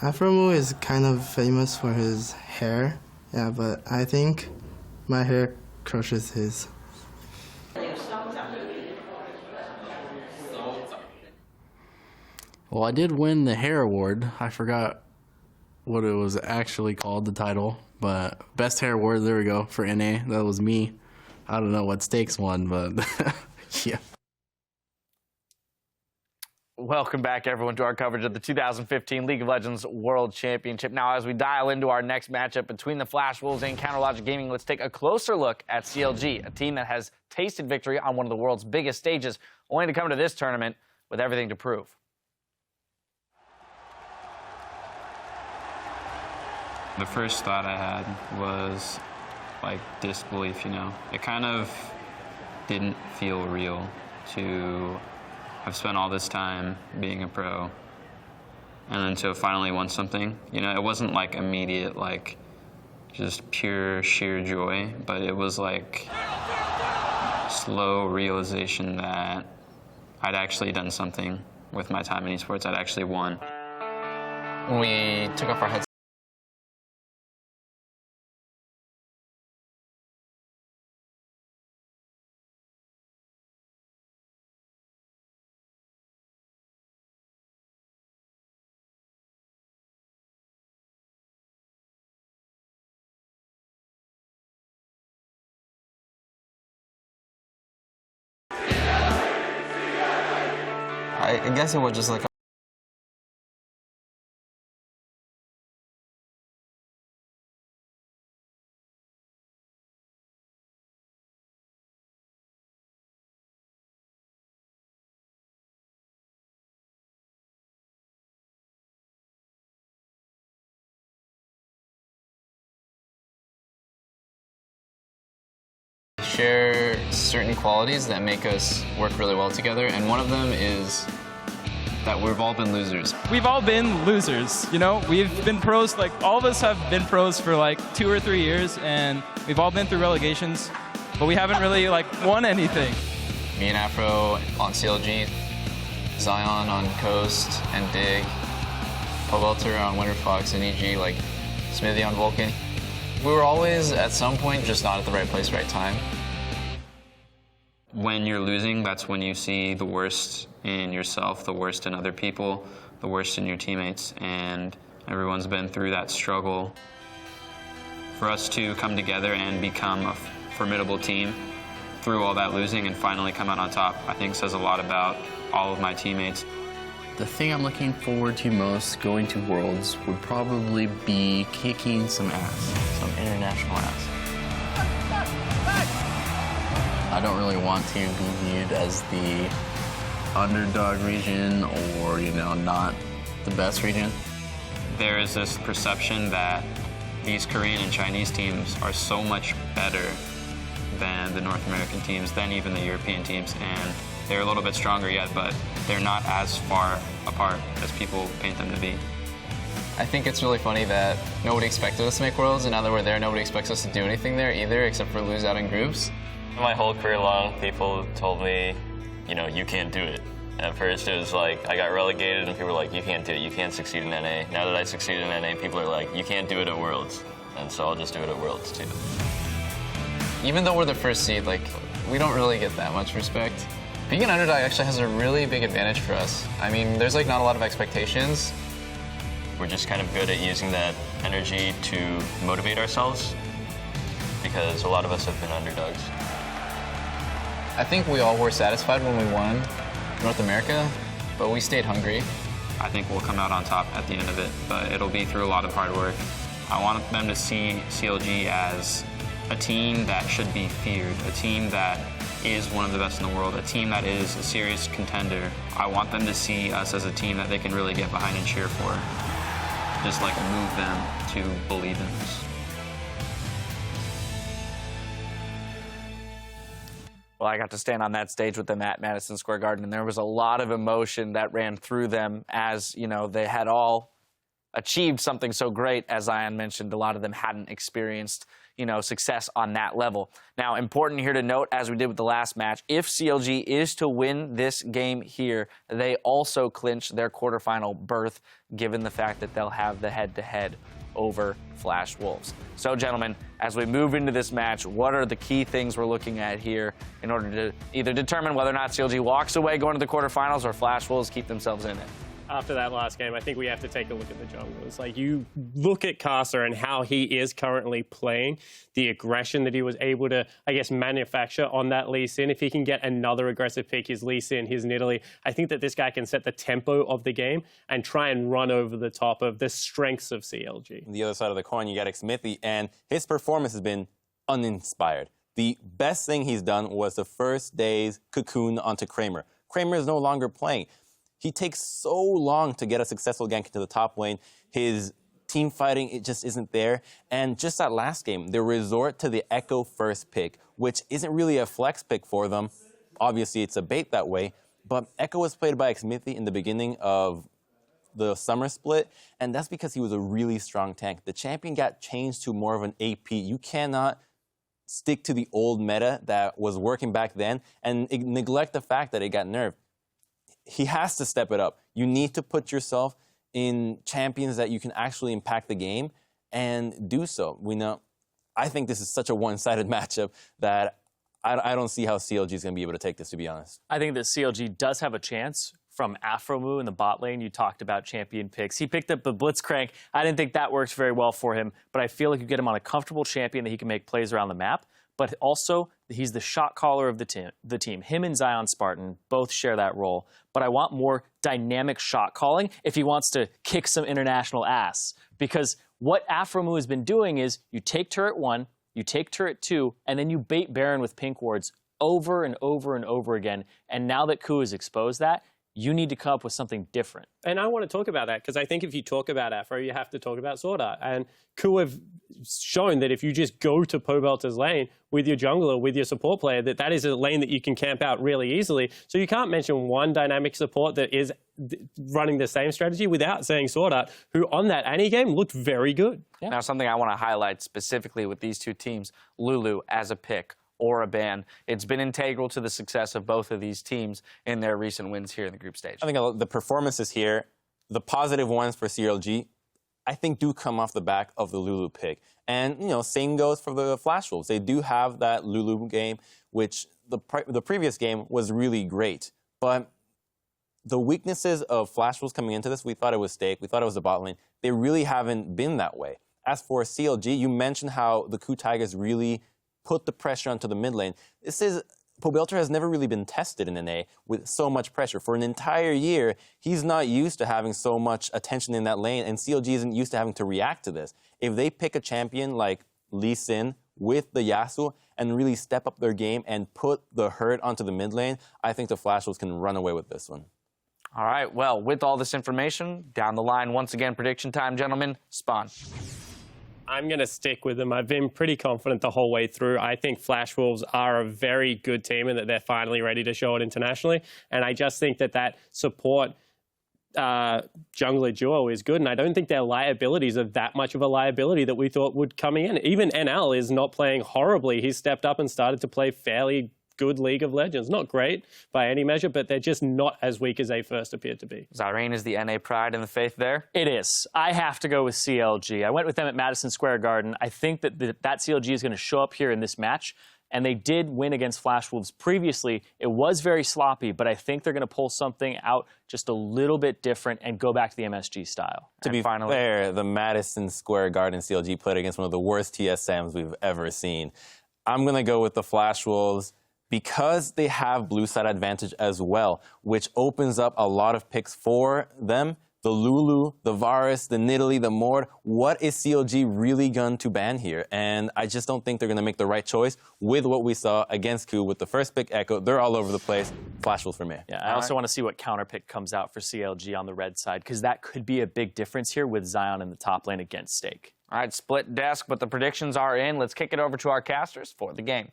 Afro is kind of famous for his hair, yeah, but I think my hair crushes his. Well, I did win the hair award. I forgot what it was actually called, the title, but best hair award, there we go, for NA. That was me. I don't know what Stakes won, but yeah. Welcome back, everyone, to our coverage of the 2015 League of Legends World Championship. Now, as we dial into our next matchup between the Flash Wolves and Counterlogic Gaming, let's take a closer look at CLG, a team that has tasted victory on one of the world's biggest stages, only to come to this tournament with everything to prove. The first thought I had was like disbelief, you know. It kind of didn't feel real to have spent all this time being a pro and then to finally won something. You know, it wasn't like immediate, like just pure sheer joy, but it was like slow realization that I'd actually done something with my time in esports. I'd actually won. When we took off our headsets, I guess it was just like share certain qualities that make us work really well together, and one of them is that we've all been losers. We've all been losers, you know? We've been pros, like all of us have been pros for like 2 or 3 years, and we've all been through relegations, but we haven't really like won anything. Me and Afro on CLG, Zion on Coast and Dig, Pawelter on Winter Fox and EG, like Smithy on Vulcan. We were always at some point just not at the right place, right time. When you're losing, that's when you see the worst in yourself, the worst in other people, the worst in your teammates, and everyone's been through that struggle. For us to come together and become a formidable team through all that losing and finally come out on top, I think says a lot about all of my teammates. The thing I'm looking forward to most going to Worlds would probably be kicking some ass, some international ass. I don't really want to be viewed as the underdog region or, you know, not the best region. There is this perception that these Korean and Chinese teams are so much better than the North American teams, than even the European teams, and they're a little bit stronger yet, but they're not as far apart as people paint them to be. I think it's really funny that nobody expected us to make Worlds, and now that we're there, nobody expects us to do anything there either, except for lose out in groups. My whole career long, people told me, you know, you can't do it. At first, it was like, I got relegated, and people were like, you can't do it, you can't succeed in NA. Now that I succeeded in NA, people are like, you can't do it at Worlds. And so I'll just do it at Worlds, too. Even though we're the first seed, like, we don't really get that much respect. Being an underdog actually has a really big advantage for us. I mean, there's like not a lot of expectations. We're just kind of good at using that energy to motivate ourselves, because a lot of us have been underdogs. I think we all were satisfied when we won North America, but we stayed hungry. I think we'll come out on top at the end of it, but it'll be through a lot of hard work. I want them to see CLG as a team that should be feared, a team that is one of the best in the world, a team that is a serious contender. I want them to see us as a team that they can really get behind and cheer for. Just like move them to believe in us. Well, I got to stand on that stage with them at Madison Square Garden, and there was a lot of emotion that ran through them as, you know, they had all achieved something so great, as Zion mentioned, a lot of them hadn't experienced, success on that level. Now, important here to note, as we did with the last match, if CLG is to win this game here, they also clinch their quarterfinal berth, given the fact that they'll have the head-to-head over Flash Wolves. So, gentlemen, as we move into this match, what are the key things we're looking at here in order to either determine whether or not CLG walks away going to the quarterfinals or Flash Wolves keep themselves in it? After that last game, I think we have to take a look at the junglers. Like, you look at Casa and how he is currently playing, the aggression that he was able to, I guess, manufacture on that Lee Sin. If he can get another aggressive pick, his Lee Sin, his Nidalee, I think that this guy can set the tempo of the game and try and run over the top of the strengths of CLG. On the other side of the coin, you got Smithy, and his performance has been uninspired. The best thing he's done was the first day's cocoon onto Kramer. Kramer is no longer playing. He takes so long to get a successful gank into the top lane. His team fighting, it just isn't there. And just that last game, they resort to the Echo first pick, which isn't really a flex pick for them. Obviously, it's a bait that way. But Echo was played by Smithy in the beginning of the summer split, and that's because he was a really strong tank. The champion got changed to more of an AP. You cannot stick to the old meta that was working back then and neglect the fact that it got nerfed. He has to step it up. You need to put yourself in champions that you can actually impact the game and do so. I think this is such a one-sided matchup that I don't see how CLG is going to be able to take this, to be honest. I think that CLG does have a chance from Afromu in the bot lane. You talked about champion picks. He picked up the Blitzcrank. I didn't think that worked very well for him, but I feel like you get him on a comfortable champion that he can make plays around the map. But also, he's the shot caller of the team. Him and Zion Spartan both share that role. But I want more dynamic shot calling if he wants to kick some international ass. Because what Afromu has been doing is you take turret 1, you take turret 2, and then you bait Baron with pink wards over and over and over again. And now that Ku has exposed that, you need to come up with something different. And I want to talk about that because I think if you talk about Afro, you have to talk about Sword Art. And Ku have shown that if you just go to Pobelter's lane with your jungler, with your support player, that is a lane that you can camp out really easily. So you can't mention one dynamic support that is running the same strategy without saying Sword Art, who on that Annie game looked very good. Yeah. Now, something I want to highlight specifically with these two teams, Lulu as a pick or a ban. It's been integral to the success of both of these teams in their recent wins here in the group stage. I think the performances here, the positive ones for CLG, I think do come off the back of the Lulu pick. And, same goes for the Flash Wolves. They do have that Lulu game, which the previous game was really great. But the weaknesses of Flash Wolves coming into this, we thought it was Stake, we thought it was the bot lane. They really haven't been that way. As for CLG, you mentioned how the Ku Tigers really put the pressure onto the mid lane. Pobelter has never really been tested in NA with so much pressure. For an entire year, he's not used to having so much attention in that lane, and CLG isn't used to having to react to this. If they pick a champion like Lee Sin with the Yasuo and really step up their game and put the herd onto the mid lane, I think the Flash Wolves can run away with this one. All right, well, with all this information, down the line, once again, prediction time, gentlemen, Spawn. I'm going to stick with them. I've been pretty confident the whole way through. I think Flash Wolves are a very good team and that they're finally ready to show it internationally. And I just think that support jungler duo is good. And I don't think their liabilities are that much of a liability that we thought would come in. Even NL is not playing horribly. He's stepped up and started to play fairly good League of Legends. Not great by any measure, but they're just not as weak as they first appeared to be. Zyrene is the NA pride and the faith there? It is. I have to go with CLG. I went with them at Madison Square Garden. I think that that CLG is going to show up here in this match, and they did win against Flash Wolves previously. It was very sloppy, but I think they're going to pull something out just a little bit different and go back to the MSG style. To be fair, the Madison Square Garden CLG played against one of the worst TSMs we've ever seen. I'm going to go with the Flash Wolves, because they have blue side advantage as well, which opens up a lot of picks for them. The Lulu, the Varus, the Nidalee, the Mord. What is CLG really going to ban here? And I just don't think they're going to make the right choice with what we saw against Ku with the first pick Echo. They're all over the place. Flash Wolves for me. Yeah, I also want to see what counter pick comes out for CLG on the red side, because that could be a big difference here with Zion in the top lane against Stake. All right, split desk, but the predictions are in. Let's kick it over to our casters for the game.